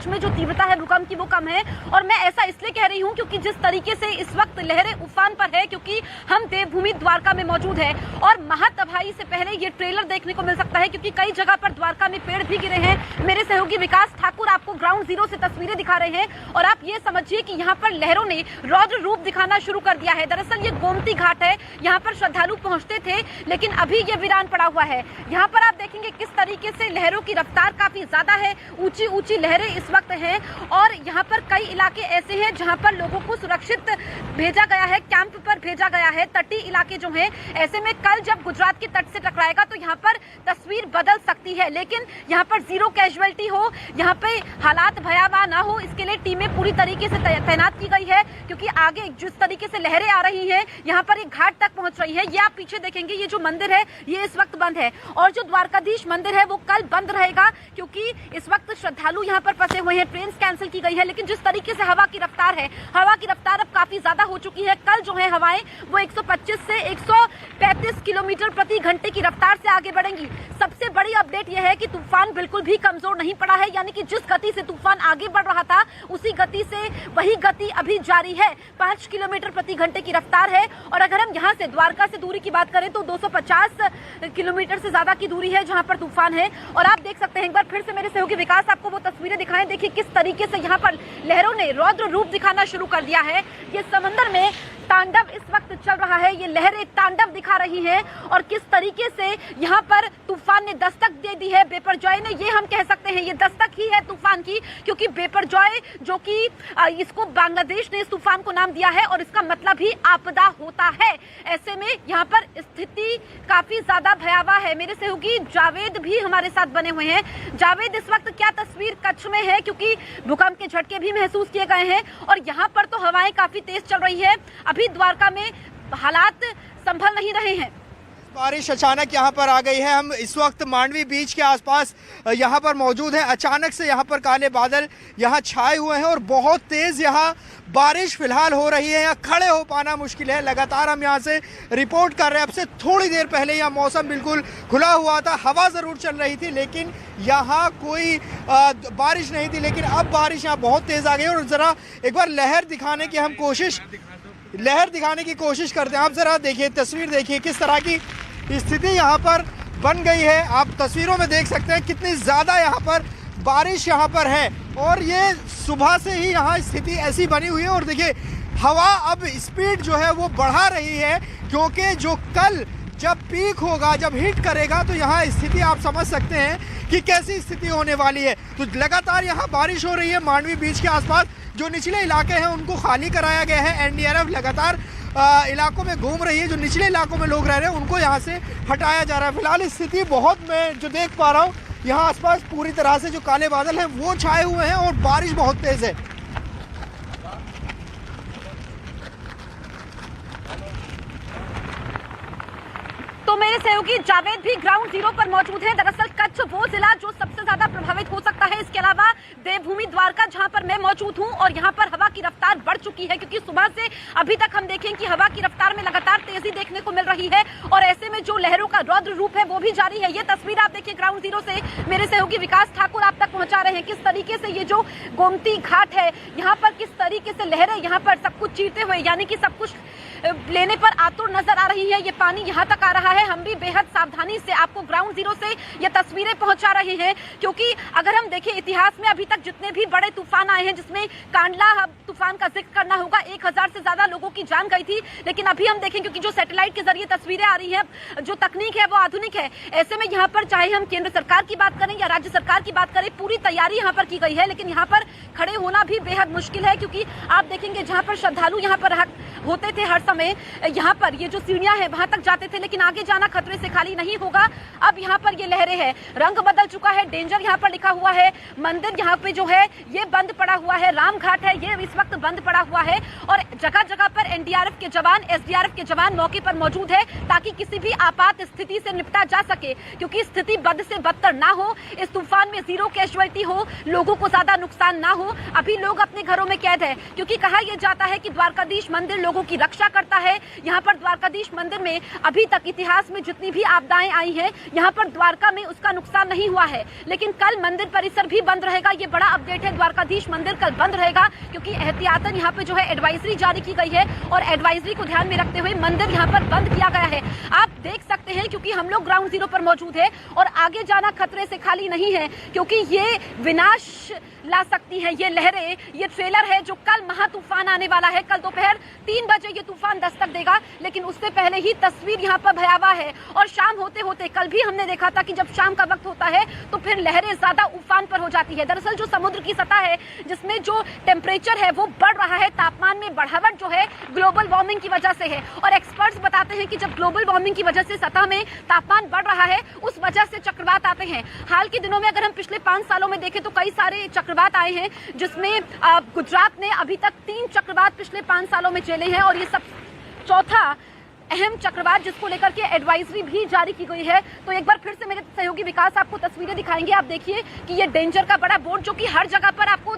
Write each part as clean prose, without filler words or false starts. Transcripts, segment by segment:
सच में जो तीव्रता है भूकंप की वो कम है। और मैं ऐसा इसलिए कह रही हूँ क्योंकि जिस तरीके से इस वक्त लहरें उफान पर है, क्योंकि हम देवभूमि द्वारका में मौजूद है और महातबाही से पहले ये ट्रेलर देखने को मिल सकता है, क्योंकि कई जगह पर द्वारका में पेड़ भी गिरे हैं। मेरे सहयोगी विकास ठाकुर आपको ग्राउंड जीरो से तस्वीरें दिखा रहे हैं और आप ये समझिए कि यहाँ पर लहरों ने रौद्र रूप दिखाना शुरू कर दिया है। दरअसल ये गोमती घाट है, यहाँ पर श्रद्धालु पहुंचते थे लेकिन अभी ये वीरान पड़ा हुआ है। यहाँ पर आप देखेंगे किस तरीके से लहरों की रफ्तार काफी ज्यादा है, ऊंची ऊंची लहरें इस वक्त हैं और यहाँ पर कई इलाके ऐसे हैं जहाँ पर लोगों को सुरक्षित भेजा गया है, कैंप पर भेजा गया है। तटीय इलाके जो हैं, ऐसे में कल जब गुजरात के तट से टकराएगा तो यहाँ पर तस्वीर बदल सकती है, लेकिन यहाँ पर जीरो कैजुअलिटी हो, यहाँ पे हालात भयावह ना हो, इसके लिए टीमें पूरी तरीके से तैनात की गई है। क्योंकि आगे जिस तरीके से लहरें आ रही हैं, यहाँ पर एक घाट तक पहुंच रही है। ये आप पीछे देखेंगे, ये जो मंदिर है ये इस वक्त बंद है और जो द्वारकाधीश मंदिर है वो कल बंद रहेगा, क्योंकि इस वक्त श्रद्धालु यहाँ पर फंसे हुए हैं। ट्रेन कैंसिल की गई है, लेकिन जिस तरीके से हवा की रफ्तार है, हवा की रफ्तार अब काफी ज्यादा हो चुकी है। कल जो है हवाएं वो 125 से 135 किलोमीटर प्रति घंटे की रफ्तार से आगे बढ़ेंगी। सबसे बड़ी अपडेट यह है कि तूफान बिल्कुल भी कमजोर नहीं पड़ा है, यानी कि जिस गति से तूफान आगे बढ़ रहा था उसी गति से वही गति अभी जारी है। 5 किलोमीटर प्रति घंटे की रफ्तार है और अगर हम यहाँ से द्वारका से दूरी की बात करें तो 250 किलोमीटर से ज्यादा की दूरी है जहाँ पर तूफान है। और आप देख सकते हैं, एक बार फिर से मेरे सहयोगी विकास आपको वो तस्वीरें दिखाएं। देखिए किस तरीके से यहाँ पर लहरों ने रौद्र रूप दिखाना शुरू कर दिया है। ये समंदर में तांडव इस वक्त चल रहा है, ये लहरें तांडव दिखा रही हैं और किस तरीके से यहाँ पर तूफान ने दस्तक दे दी है। बेपरजॉय ने, ये हम कह सकते हैं, ये दस्तक ही है तूफान की, क्योंकि बेपरजॉय जो कि इसको बांग्लादेश ने इस तूफान को नाम दिया है और इसका मतलब ही आपदा होता है। ऐसे में यहाँ पर स्थिति काफी ज्यादा भयावह है। मेरे सहयोगी जावेद भी हमारे साथ बने हुए हैं। जावेद, इस वक्त क्या तस्वीर कच्छ में है, क्योंकि भूकंप के झटके भी महसूस किए गए हैं और यहाँ पर तो हवाएं काफी तेज चल रही है। अभी द्वारका में हालात संभल नहीं रहे हैं। बारिश अचानक यहाँ पर आ गई है। हम इस वक्त मांडवी बीच के आसपास यहाँ पर मौजूद हैं। अचानक से यहाँ पर काले बादल यहाँ छाए हुए हैं और बहुत तेज यहाँ बारिश फिलहाल हो रही है। यहाँ खड़े हो पाना मुश्किल है। लगातार हम यहाँ से रिपोर्ट कर रहे हैं। अब से थोड़ी देर पहले यहाँ मौसम बिल्कुल खुला हुआ था, हवा ज़रूर चल रही थी, लेकिन यहाँ कोई बारिश नहीं थी। लेकिन अब बारिश यहाँ बहुत तेज़ आ गई और ज़रा एक बार लहर दिखाने की कोशिश करते हैं। आप ज़रा देखिए, तस्वीर देखिए किस तरह की स्थिति यहाँ पर बन गई है। आप तस्वीरों में देख सकते हैं कितनी ज़्यादा यहाँ पर बारिश यहाँ पर है और ये सुबह से ही यहाँ स्थिति ऐसी बनी हुई है। और देखिए हवा अब स्पीड जो है वो बढ़ा रही है, क्योंकि जो कल जब पीक होगा, जब हिट करेगा, तो यहाँ स्थिति आप समझ सकते हैं कि कैसी स्थिति होने वाली है। तो लगातार यहाँ बारिश हो रही है। मांडवी बीच के आसपास जो निचले इलाके हैं उनको खाली कराया गया है। एनडीआरएफ लगातार इलाकों में घूम रही है। जो निचले इलाकों में लोग रह रहे हैं उनको यहाँ से हटाया जा रहा है। फिलहाल स्थिति बहुत, मैं जो देख पा रहा हूँ यहाँ आसपास पूरी तरह से जो काले बादल हैं वो छाए हुए हैं और बारिश बहुत तेज है। तो मेरे सहयोगी जावेद भी ग्राउंड जीरो पर मौजूद है। दरअसल कच्छ वो जिला जो सबसे ज्यादा प्रभावित हो सकता है। इसके अलावा देवभूमि द्वारका जहां पर मैं मौजूद हूं और यहां पर हवा की रफ्तार बढ़ चुकी है, क्योंकि सुबह से अभी तक हम देखें कि हवा की रफ्तार में लगातार तेजी देखने को मिल रही है और ऐसे में जो लहरों का रौद्र रूप है वो भी जारी है। ये तस्वीर आप देखिए ग्राउंड जीरो से मेरे सहयोगी विकास ठाकुर आप तक पहुंचा रहे हैं। किस तरीके से ये जो गोमती घाट है, यहाँ पर किस तरीके से लहरें यहाँ पर सब कुछ चीरते हुए, यानी कि सब कुछ लेने पर आतुर नजर आ रही है। ये पानी यहाँ तक आ रहा है। हम भी बेहद सावधानी से आपको ग्राउंड जीरो से ये तस्वीरें पहुंचा रहे हैं, क्योंकि अगर हम देखें इतिहास में अभी तक जितने भी बड़े तूफान आए हैं, जिसमें कांडला तूफान का जिक्र करना होगा, 1000 से ज्यादा लोगों की जान गई थी। लेकिन अभी हम देखें, क्योंकि जो सैटेलाइट के जरिए तस्वीरें आ रही हैं, जो तकनीक है वो आधुनिक है। ऐसे में यहाँ पर चाहे हम केंद्र सरकार की बात करें या राज्य सरकार की बात करें, पूरी तैयारी यहाँ पर की गई है। लेकिन यहाँ पर खड़े होना भी बेहद मुश्किल है, क्योंकि आप देखेंगे जहाँ पर श्रद्धालु यहाँ पर होते थे हर समय, यहाँ पर ये जो सीढ़ियां हैं वहां तक जाते थे, लेकिन आगे जाना खतरे से खाली नहीं होगा। अब यहाँ पर ये लहरें हैं, रंग बदल चुका है, डेंजर यहाँ पर लिखा हुआ है। मंदिर यहाँ पे जो है ये बंद पड़ा हुआ है, राम घाट है ये इस वक्त बंद पड़ा हुआ है और जगह जगह पर एनडीआरएफ के जवान, एसडीआरएफ के जवान मौके पर मौजूद है, ताकि किसी भी आपात स्थिति से निपटा जा सके, क्योंकि स्थिति बद से बदतर ना हो, इस तूफान में जीरो कैजुअलिटी हो, लोगों को ज्यादा नुकसान ना हो। अभी लोग अपने घरों में कैद है, क्योंकि कहा यह जाता है कि द्वारकाधीश मंदिर लोगों की रक्षा करता है। यहाँ पर द्वारकाधीश मंदिर में अभी तक इतिहास में जितनी भी आपदाएं आई हैं, यहाँ पर द्वारका में उसका नुकसान नहीं हुआ है। लेकिन कल मंदिर परिसर भी बंद रहेगा, ये बड़ा अपडेट है। द्वारकाधीश मंदिर कल बंद रहेगा क्योंकि एहतियातन यहाँ पे जो है एडवाइजरी जारी की गई है और एडवाइजरी को ध्यान में रखते हुए मंदिर यहाँ पर बंद किया गया है। आप देख सकते हैं क्योंकि हम लोग ग्राउंड जीरो पर मौजूद है और आगे जाना खतरे से खाली नहीं है क्योंकि ये विनाश ला सकती है ये लहरें। ये ट्रेलर है जो कल महा तूफान आने वाला है। कल दोपहर 3 बजे ये तूफान दस्तक देगा, लेकिन उससे पहले ही तस्वीर यहाँ पर भयावह है। और शाम होते होते कल भी हमने देखा था कि जब शाम का वक्त होता है तो फिर लहरें ज्यादा उफान पर हो जाती है। दरअसल जो समुद्र की सतह है जिसमें जो टेम्परेचर है वो बढ़ रहा है, तापमान में बढ़ावट जो है ग्लोबल वार्मिंग की वजह से है। और एक्सपर्ट्स बताते हैं कि जब ग्लोबल वार्मिंग की वजह से सतह में तापमान बढ़ रहा है उस वजह से चक्रवात आते हैं। हाल के दिनों में अगर हम पिछले 5 सालों में देखें तो कई सारे चक्रवात आए हैं, जिसमें गुजरात ने अभी तक 3 चक्रवात पिछले 5 सालों में झेले हैं और ये सब चौथा अहम चक्रवात जिसको लेकर के एडवाइजरी भी जारी की गई है। तो एक बार फिर से मेरे सहयोगी विकास आपको तस्वीरें दिखाएंगे। आप देखिए कि ये डेंजर का बड़ा बोर्ड जो कि हर जगह पर आपको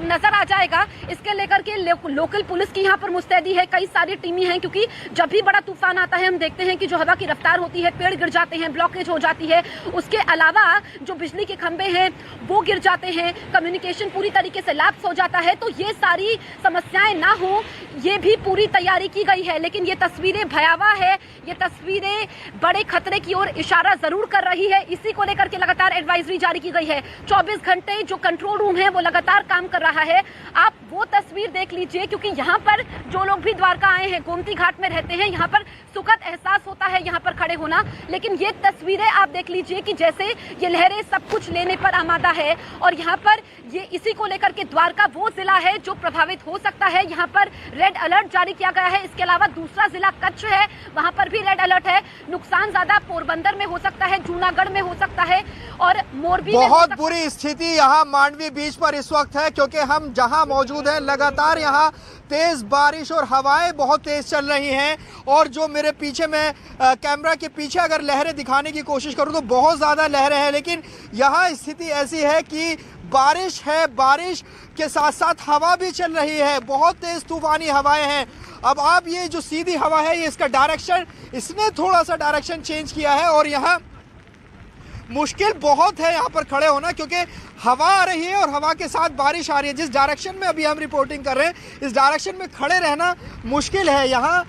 नजर आ जाएगा, इसके लेकर के लोकल पुलिस की यहाँ पर मुस्तैदी है, कई सारी टीमें हैं क्योंकि जब भी बड़ा तूफान आता है हम देखते हैं कि जो हवा की रफ्तार होती है, पेड़ गिर जाते हैं, ब्लॉकेज हो जाती है। उसके अलावा जो बिजली के खंभे हैं वो गिर जाते हैं, कम्युनिकेशन पूरी तरीके से लैप्स हो जाता है। तो ये सारी समस्याएं ना हो ये भी पूरी तैयारी की गई है। लेकिन ये तस्वीरें भयावह है, ये तस्वीरें बड़े खतरे की ओर इशारा जरूर कर रही है। इसी को लेकर के लगातार एडवाइजरी जारी की गई है। 24 घंटे जो कंट्रोल रूम है वो लगातार काम कर रहा है। आप वो तस्वीर देख लीजिए क्योंकि यहाँ पर जो लोग भी द्वारका आए हैं, गोमती घाट में रहते हैं, यहाँ पर सुखद एहसास होता है यहाँ पर खड़े होना। लेकिन ये तस्वीरें आप देख लीजिए कि जैसे ये लहरें सब कुछ लेने पर आमादा है और यहाँ पर ये इसी को लेकर के द्वारका वो जिला है जो प्रभावित हो सकता है। यहाँ पर रेड अलर्ट जारी किया गया है। इसके अलावा दूसरा जिला कच्छ है, वहां पर भी रेड अलर्ट है। नुकसान ज्यादा पोरबंदर में हो सकता है, जूनागढ़ में हो सकता है और मोरबी में बहुत बुरी स्थिति यहाँ मांडवी बीच पर इस वक्त है क्योंकि हम जहां मौजूद हैं लगातार यहाँ तेज बारिश और हवाएं बहुत तेज चल रही हैं। और जो मेरे पीछे में कैमरा के पीछे अगर लहरें दिखाने की कोशिश करूं तो बहुत ज़्यादा लहरें हैं, लेकिन यहाँ स्थिति ऐसी है कि बारिश है, बारिश के साथ साथ हवा भी चल रही है, बहुत तेज तूफानी हवाएं हैं। अब आप ये जो सीधी हवा है ये इसका डायरेक्शन, इसने थोड़ा सा डायरेक्शन चेंज किया है और यहाँ मुश्किल बहुत है यहाँ पर खड़े होना क्योंकि हवा आ रही है और हवा के साथ बारिश आ रही है। जिस डायरेक्शन में अभी हम रिपोर्टिंग कर रहे हैं इस डायरेक्शन में खड़े रहना मुश्किल है। यहाँ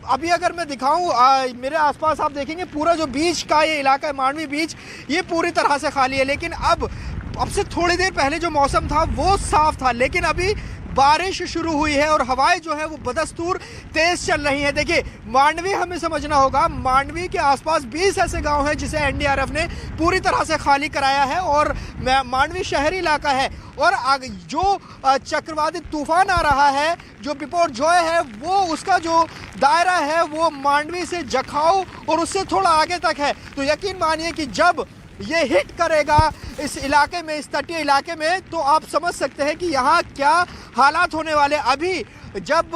अभी अगर मैं दिखाऊं मेरे आसपास आप देखेंगे पूरा जो बीच का ये इलाका है मांडवी बीच, ये पूरी तरह से खाली है। लेकिन अब से थोड़ी देर पहले जो मौसम था वो साफ था, लेकिन अभी बारिश शुरू हुई है और हवाएं जो है वो बदस्तूर तेज चल रही हैं। देखिए मांडवी हमें समझना होगा, मांडवी के आसपास 20 ऐसे गांव हैं जिसे एनडीआरएफ ने पूरी तरह से खाली कराया है और मांडवी शहरी इलाका है। और जो चक्रवाती तूफान आ रहा है, जो बिपोरजॉय है, वो उसका जो दायरा है वो मांडवी से जखाऊ और उससे थोड़ा आगे तक है। तो यकीन मानिए कि जब ये हिट करेगा इस इलाके में, इस तटीय इलाके में, तो आप समझ सकते हैं कि यहाँ क्या हालात होने वाले। अभी जब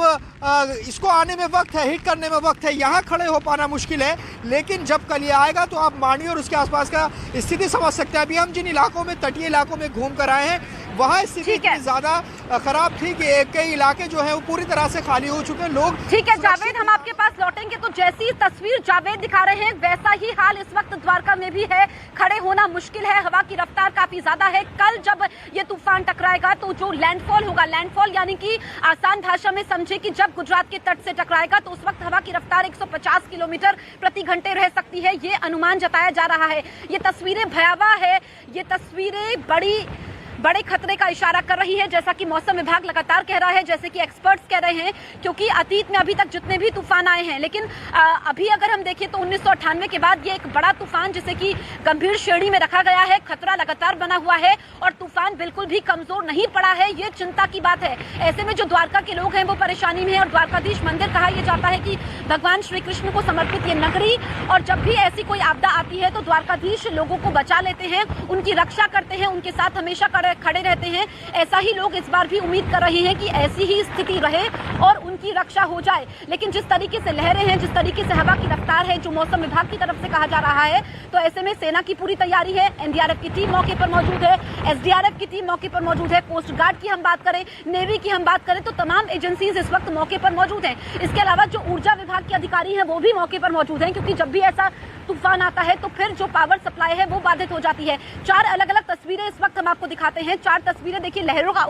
इसको आने में वक्त है, हिट करने में वक्त है, यहाँ खड़े हो पाना मुश्किल है, लेकिन जब कल ये आएगा तो आप मांडवी और उसके आसपास का स्थिति समझ सकते हैं। अभी हम जिन इलाकों में, तटीय इलाकों में घूम कर आए हैं वहाँ स्थिति इतनी ज्यादा खराब थी कि कई इलाके जो है वो पूरी तरह से खाली हो चुके हैं। लोग ठीक है जावेद, हम आपके पास लौटेंगे। तो जैसी तस्वीर जावेद दिखा रहे हैं वैसा ही हाल इस वक्त द्वारका में भी है। खड़े होना मुश्किल है, हवा की रफ्तार काफी ज्यादा है। कल जब ये तूफान टकराएगा तो जो लैंडफॉल होगा, लैंडफॉल यानी कि आसान भाषा में समझे कि जब गुजरात के तट से टकराएगा तो उस वक्त हवा की रफ्तार 150 किलोमीटर प्रति घंटे रह सकती है, ये अनुमान जताया जा रहा है। ये तस्वीरें भयावह है, ये तस्वीरें बड़े खतरे का इशारा कर रही है, जैसा कि मौसम विभाग लगातार कह रहा है, जैसे कि एक्सपर्ट्स कह रहे हैं। क्योंकि अतीत में अभी तक जितने भी तूफान आए हैं, लेकिन अभी अगर हम देखें तो 1998 के बाद ये एक बड़ा तूफान जिसे कि गंभीर श्रेणी में रखा गया है, खतरा लगातार बना हुआ है और तूफान बिल्कुल भी कमजोर नहीं पड़ा है, ये चिंता की बात है। ऐसे में जो द्वारका के लोग हैं वो परेशानी में है और द्वारकाधीश मंदिर कहा यह जाता है कि भगवान श्री कृष्ण को समर्पित ये नगरी, और जब भी ऐसी कोई आपदा आती है तो द्वारकाधीश लोगों को बचा लेते हैं, उनकी रक्षा करते हैं, उनके साथ हमेशा खड़े रहते हैं। ऐसा ही लोग इस बार भी उम्मीद कर रहे हैं कि ऐसी ही स्थिति रहे और उनकी रक्षा हो जाए। लेकिन जिस तरीके से लहरें हैं, जिस तरीके से हवा की रफ्तार है, जो मौसम विभाग की तरफ से कहा जा रहा है, तो ऐसे में सेना की पूरी तैयारी है। एनडीआरएफ की टीम मौके पर मौजूद है, एसडीआरएफ की टीम मौके पर मौजूद है, कोस्ट गार्ड की हम बात करें, नेवी की हम बात करें, तो तमाम एजेंसीज इस वक्त मौके पर मौजूद हैं। इसके अलावा जो ऊर्जा विभाग के अधिकारी हैं वो भी मौके पर मौजूद हैं, क्योंकि जब भी ऐसा तूफान आता है तो फिर जो पावर सप्लाई है वो बाधित हो जाती है। 4 अलग अलग तस्वीरें इस वक्त हम आपको दिखाते हैं। 4 तस्वीरें देखिए लहरों का